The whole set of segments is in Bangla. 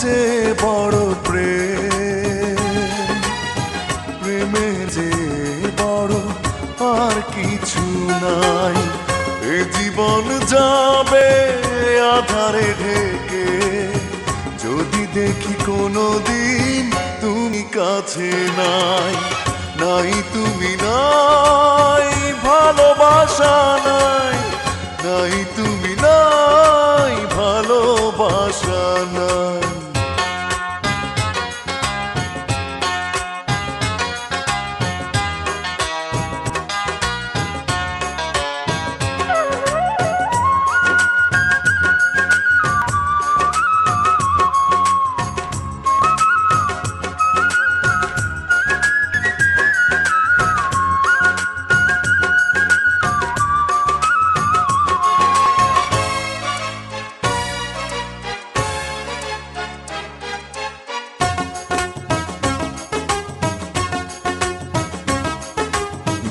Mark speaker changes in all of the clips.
Speaker 1: চেয়ে বড় প্রেমের চেয়ে বড় আর কিছু নাই। এ জীবন যাবে আধারে ঢেকে, যদি দেখি কোনো দিন তুমি কাছে নাই। নাই তুমি নাই, ভালোবাসা নাই। নাই তুমি নাই, ভালোবাসা নাই।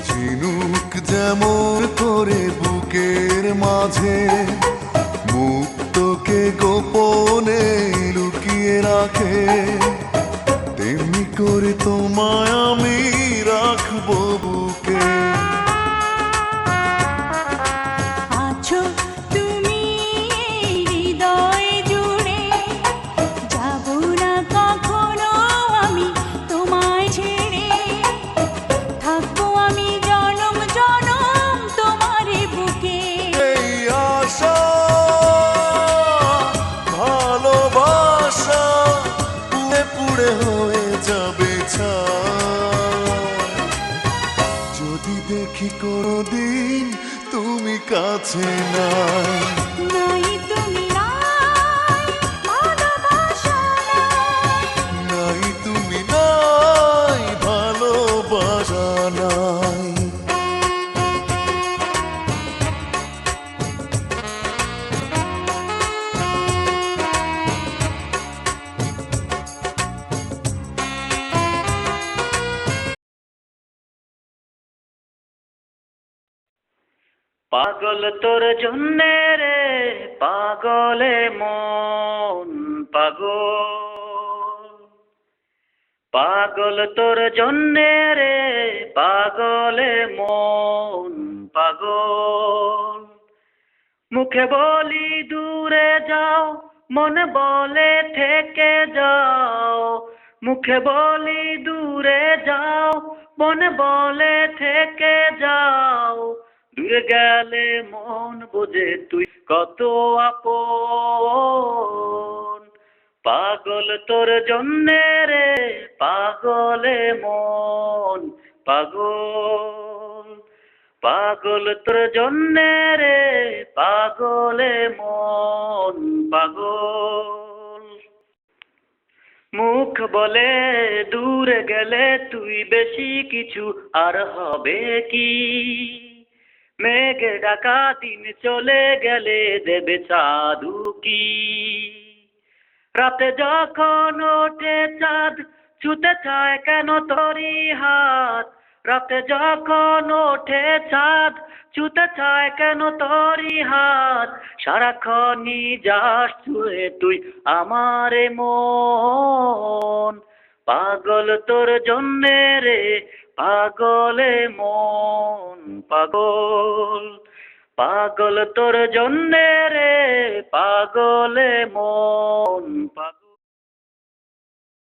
Speaker 1: ঝিনুক যেমন করে বুকের মাঝে মুক্তকে গোপনে লুকিয়ে রাখে, তেমনি করে তোমায় আমি রাখবো বুকে।
Speaker 2: আছো তুমি হৃদয় জুড়ে, যাব না কখনো আমি তোমায় ছেড়ে। থাকবো আমি জনম জনম তোমারই বুকে।
Speaker 1: এই আশা ভালোবাসা পুড়ে পুড়ে হয়ে যাবে ছাই, যদি দেখি কোনোদিন তুমি কাছে নাই।
Speaker 2: নাই তুমি নাই, ভালোবাসা নাই।
Speaker 1: নাই তুমি নাই, ভালোবাসা নাই।
Speaker 3: পাগল তোর জন্যে রে পাগলে মন পাগল। পাগল তোর জন্যে রে পাগলে মন পাগল। মুখে বলি দূরে যাও, মনে বলে থেকে যাও। মুখে বলি দূরে যাও, মনে বলে থেকে যাও। দূরে গেলে মন বোঝে তুই কত আপন। পাগল তোর জন্যে রে পাগলে মন পাগল। পাগল তোর জন্যে রে পাগলে মন পাগল। মুখ বলে দূরে গেলে তুই বেশি কিছু আর হবে কি। মেঘে ঢাকা দিন চলে গেলে দেবে চাঁদ কি। রাতে যখন ওঠে চাঁদ ছুতে চায় কেন তোরি হাত। রাতে যখন ওঠে চাঁদ ছুতে চায় কেন তোরি হাত। সারাক্ষণই যাস ছুঁয়ে তুই আমারে মন। পাগল তোর জন্যে রে পাগলে মন পাগল। পাগল তোর জন্যে রে পাগলে মন পাগল।